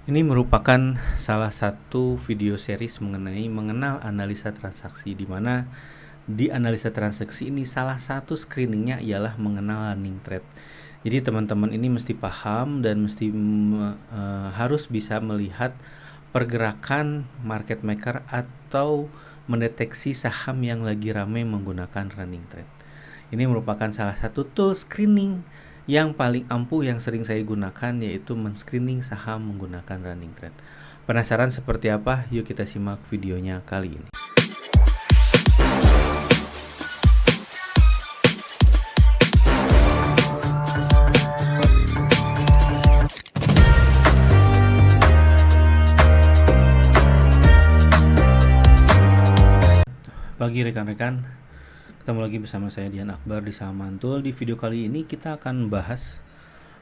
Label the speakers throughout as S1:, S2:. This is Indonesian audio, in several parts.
S1: Ini merupakan salah satu video series mengenai mengenal analisa transaksi, di mana di analisa transaksi ini salah satu screeningnya ialah mengenal running trade. Jadi teman-teman ini mesti paham dan mesti harus bisa melihat pergerakan market maker atau mendeteksi saham yang lagi ramai menggunakan running trade. Ini merupakan salah satu tool screening yang paling ampuh yang sering saya gunakan, yaitu men-screening saham menggunakan running trade. Penasaran seperti apa? Yuk kita simak videonya kali ini. Pagi rekan-rekan, ketemu lagi bersama saya Dian Akbar di Saham Mantul. Di video kali ini kita akan bahas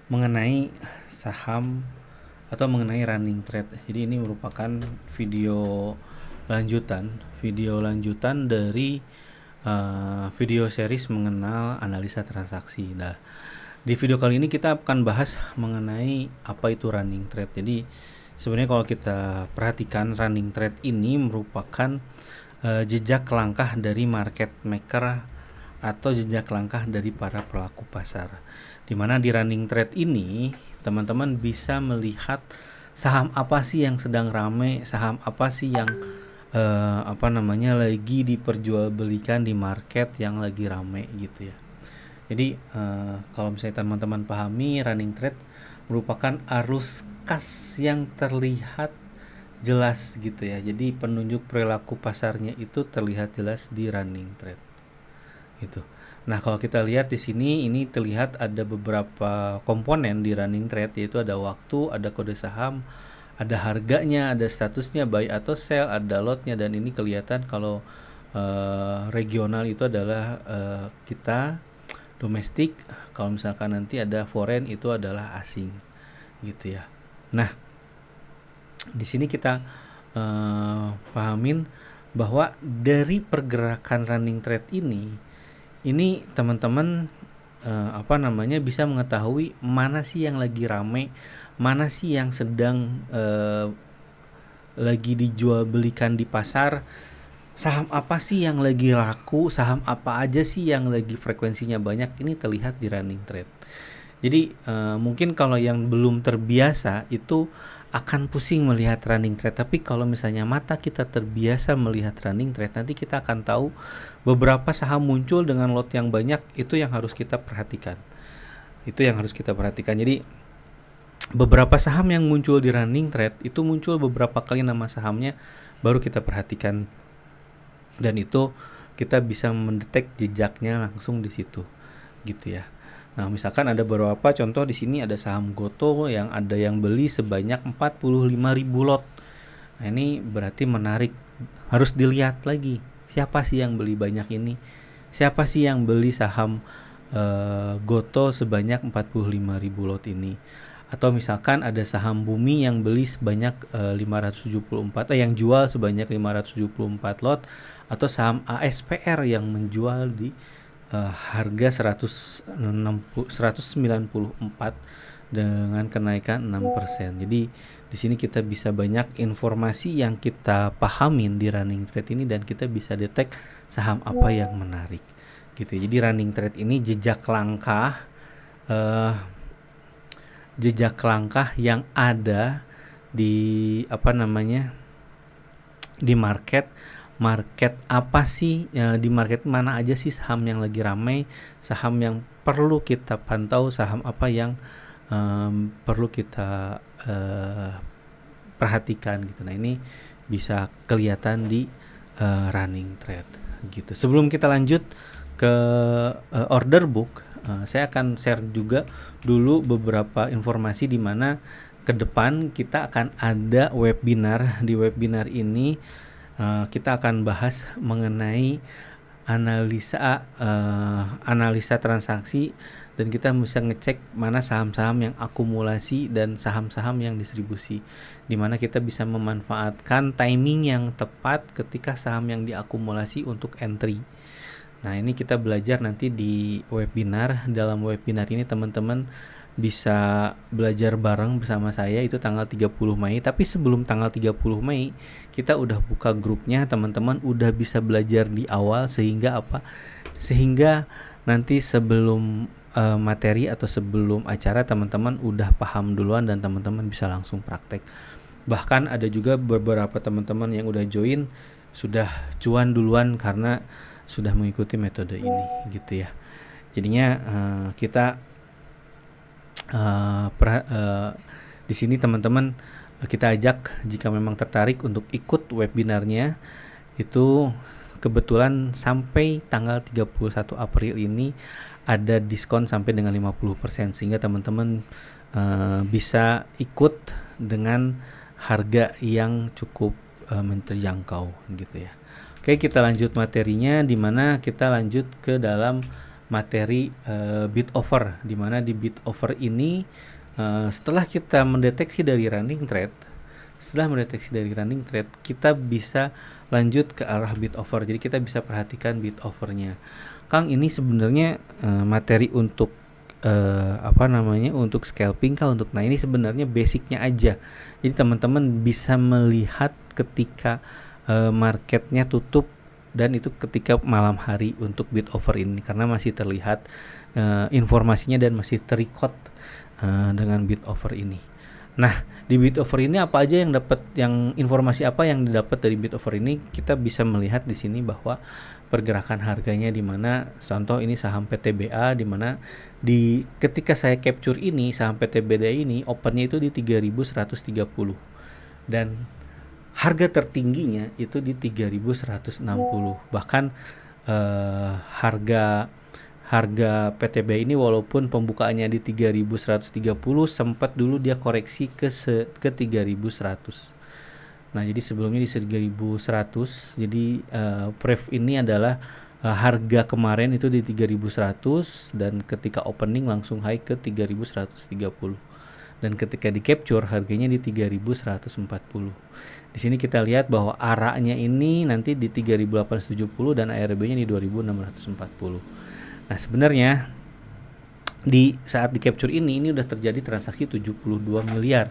S1: mengenai saham atau mengenai running trade. Jadi ini merupakan video lanjutan dari video series mengenal analisa transaksi. Nah, di video kali ini kita akan bahas mengenai apa itu running trade. Jadi sebenarnya kalau kita perhatikan, running trade ini merupakan jejak langkah dari market maker atau jejak langkah dari para pelaku pasar. Dimana di running trade ini teman-teman bisa melihat saham apa sih yang sedang ramai, saham apa sih yang lagi diperjualbelikan di market yang lagi ramai gitu ya. Jadi kalau misalnya teman-teman pahami, running trade merupakan arus kas yang terlihat jelas gitu ya. Jadi penunjuk perilaku pasarnya itu terlihat jelas di running trade. Gitu. Nah, kalau kita lihat di sini ini terlihat ada beberapa komponen di running trade, yaitu ada waktu, ada kode saham, ada harganya, ada statusnya buy atau sell, ada lotnya, dan ini kelihatan kalau regional itu adalah kita domestik, kalau misalkan nanti ada foreign itu adalah asing gitu ya. Nah, di sini kita pahamin bahwa dari pergerakan running trade ini teman-teman bisa mengetahui mana sih yang lagi ramai, mana sih yang sedang lagi dijual belikan di pasar, saham apa sih yang lagi laku, saham apa aja sih yang lagi frekuensinya banyak. Ini terlihat di running trade. Jadi mungkin kalau yang belum terbiasa itu akan pusing melihat running trade, tapi kalau misalnya mata kita terbiasa melihat running trade, nanti kita akan tahu beberapa saham muncul dengan lot yang banyak. Itu yang harus kita perhatikan. Jadi beberapa saham yang muncul di running trade itu muncul beberapa kali nama sahamnya, baru kita perhatikan, dan itu kita bisa mendetek jejaknya langsung di situ gitu ya. Nah, misalkan ada beberapa contoh di sini, ada saham Goto yang ada yang beli sebanyak 45.000 lot. Nah, ini berarti menarik. Harus dilihat lagi, siapa sih yang beli banyak ini? Siapa sih yang beli saham Goto sebanyak 45.000 lot ini? Atau misalkan ada saham Bumi yang beli sebanyak 574 yang jual sebanyak 574 lot, atau saham ASPR yang menjual di harga 194 dengan kenaikan 6%. Jadi di sini kita bisa banyak informasi yang kita pahamin di running trade ini, dan kita bisa detek saham apa yang menarik gitu. Jadi running trade ini jejak langkah yang ada di di market apa sih, di market mana aja sih saham yang lagi ramai, saham yang perlu kita pantau, saham apa yang perlu kita perhatikan gitu. Nah, ini bisa kelihatan di running trade gitu. Sebelum kita lanjut ke order book, saya akan share juga dulu beberapa informasi di mana ke depan kita akan ada webinar. Di webinar ini kita akan bahas mengenai analisa transaksi, dan kita bisa ngecek mana saham-saham yang akumulasi dan saham-saham yang distribusi, dimana kita bisa memanfaatkan timing yang tepat ketika saham yang diakumulasi untuk entry. Nah, ini kita belajar nanti di webinar. Dalam webinar ini teman-teman bisa belajar bareng bersama saya itu tanggal 30 Mei. Tapi sebelum tanggal 30 Mei kita udah buka grupnya, teman-teman udah bisa belajar di awal sehingga apa? Sehingga nanti sebelum materi atau sebelum acara teman-teman udah paham duluan dan teman-teman bisa langsung praktek. Bahkan ada juga beberapa teman-teman yang udah join sudah cuan duluan karena sudah mengikuti metode ini gitu ya. Jadinya kita di sini teman-teman kita ajak jika memang tertarik untuk ikut webinarnya, itu kebetulan sampai tanggal 31 April ini ada diskon sampai dengan 50% sehingga teman-teman bisa ikut dengan harga yang cukup terjangkau gitu ya. Oke, kita lanjut materinya, di mana kita lanjut ke dalam materi bid offer, di mana di bid offer ini setelah kita mendeteksi dari running trade, kita bisa lanjut ke arah bid offer. Jadi kita bisa perhatikan bid offernya. Kang, ini sebenarnya materi untuk untuk scalping kah, untuk ini sebenarnya basicnya aja. Jadi teman-teman bisa melihat ketika marketnya tutup dan itu ketika malam hari untuk bid offer ini karena masih terlihat informasinya dan masih terrecord dengan bid offer ini. Nah, di bid offer ini apa aja yang informasi apa yang didapat dari bid offer ini, kita bisa melihat di sini bahwa pergerakan harganya di mana contoh ini saham PTBA, di mana ketika saya capture ini saham PTBA ini opennya itu di 3.130 dan harga tertingginya itu di 3.160. Bahkan harga PTB ini walaupun pembukaannya di 3.130 sempat dulu dia koreksi ke 3.100. Nah, jadi sebelumnya di 3.100. Jadi pref ini adalah harga kemarin itu di 3.100 dan ketika opening langsung high ke 3.130. Dan ketika di capture harganya di 3.140. Di sini kita lihat bahwa ARA-nya ini nanti di 3.870 dan ARB-nya di 2.640. Nah, sebenarnya di saat di capture ini udah terjadi transaksi 72 miliar.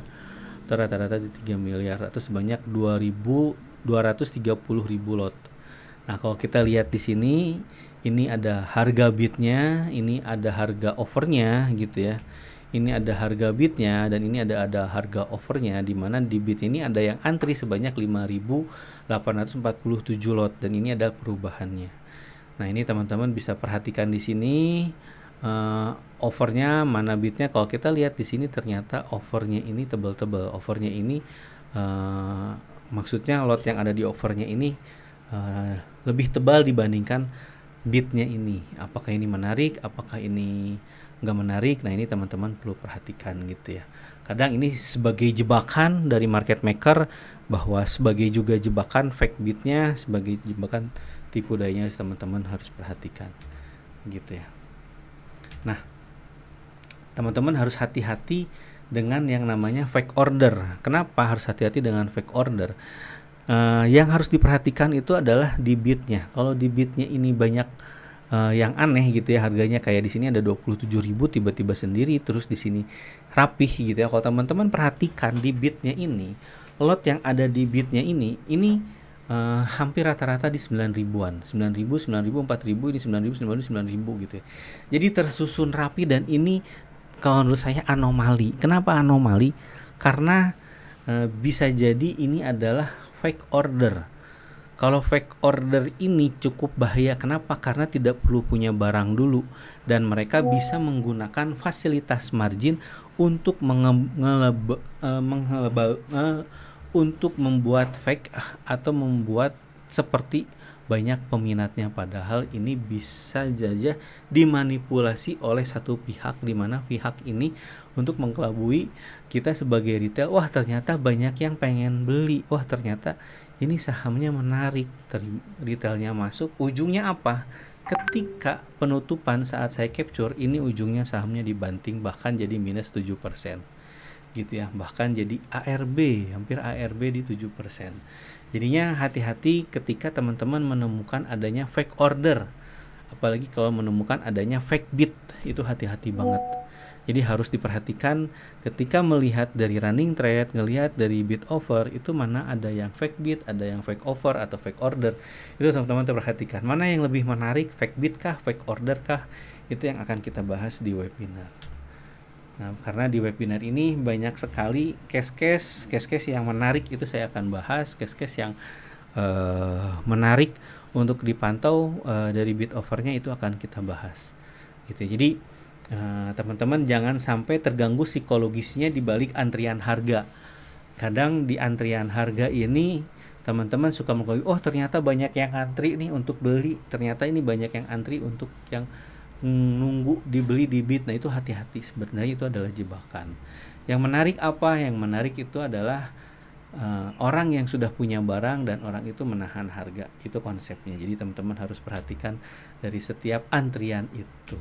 S1: Rata-rata di 3 miliar atau sebanyak 230.000 lot. Nah, kalau kita lihat di sini ini ada harga bidnya, ini ada harga offernya gitu ya. Ini ada harga bidnya dan ini ada harga offernya, di mana di bid ini ada yang antri sebanyak 5.847 lot dan ini adalah perubahannya. Nah, ini teman-teman bisa perhatikan di sini offernya mana bidnya. Kalau kita lihat di sini ternyata offernya ini tebal-tebal. Offernya ini maksudnya lot yang ada di offernya ini lebih tebal dibandingkan bidnya ini. Apakah ini menarik? Apakah ini nggak menarik? Nah, ini teman-teman perlu perhatikan gitu ya. Kadang ini sebagai jebakan dari market maker, bahwa sebagai juga jebakan fake bidnya, sebagai jebakan tipu dayanya, teman-teman harus perhatikan gitu ya. Nah, teman-teman harus hati-hati dengan yang namanya fake order. Kenapa harus hati-hati dengan fake order? Yang harus diperhatikan itu adalah di bidnya. Kalau di bidnya ini banyak yang aneh gitu ya, harganya kayak di sini ada 27.000 tiba-tiba sendiri, terus di sini rapih gitu ya. Kalau teman-teman perhatikan di bidnya ini, lot yang ada di bidnya ini hampir rata-rata di 9.000-an, 9.000, 4.000, ini 9.000, 9.000 gitu ya. Jadi tersusun rapi dan ini kalau menurut saya anomali. Kenapa anomali? Karena bisa jadi ini adalah fake order. Kalau fake order ini cukup bahaya. Kenapa? Karena tidak perlu punya barang dulu dan mereka bisa menggunakan fasilitas margin untuk untuk membuat fake atau membuat seperti banyak peminatnya, padahal ini bisa saja dimanipulasi oleh satu pihak, di mana pihak ini untuk mengkelabui kita sebagai retail. Wah, ternyata banyak yang pengen beli, wah ternyata ini sahamnya menarik, retailnya masuk. Ujungnya apa? Ketika penutupan saat saya capture ini, ujungnya sahamnya dibanting bahkan jadi minus 7% gitu ya, bahkan jadi ARB, hampir ARB di 7%. Jadinya hati-hati ketika teman-teman menemukan adanya fake order, apalagi kalau menemukan adanya fake bid, itu hati-hati banget. Jadi harus diperhatikan ketika melihat dari running trade, ngelihat dari bid offer, itu mana ada yang fake bid, ada yang fake offer atau fake order. Itu teman-teman perhatikan. Mana yang lebih menarik, fake bid kah, fake order kah? Itu yang akan kita bahas di webinar. Nah, karena di webinar ini banyak sekali case-case yang menarik, itu saya akan bahas case-case yang menarik untuk dipantau dari bid offernya, itu akan kita bahas gitu. Jadi teman-teman jangan sampai terganggu psikologisnya di balik antrian harga. Kadang di antrian harga ini teman-teman suka mengklaim, oh ternyata banyak yang antri nih untuk beli, ternyata ini banyak yang antri untuk yang nunggu dibeli di bid. Nah itu hati-hati, sebenarnya itu adalah jebakan. Yang menarik apa? Yang menarik itu adalah orang yang sudah punya barang dan orang itu menahan harga. Itu konsepnya. Jadi teman-teman harus perhatikan dari setiap antrian itu.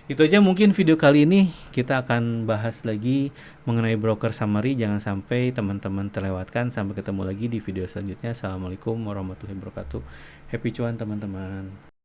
S1: Itu aja mungkin video kali ini. Kita akan bahas lagi mengenai broker summary. Jangan sampai teman-teman terlewatkan. Sampai ketemu lagi di video selanjutnya. Assalamualaikum warahmatullahi wabarakatuh. Happy cuan teman-teman.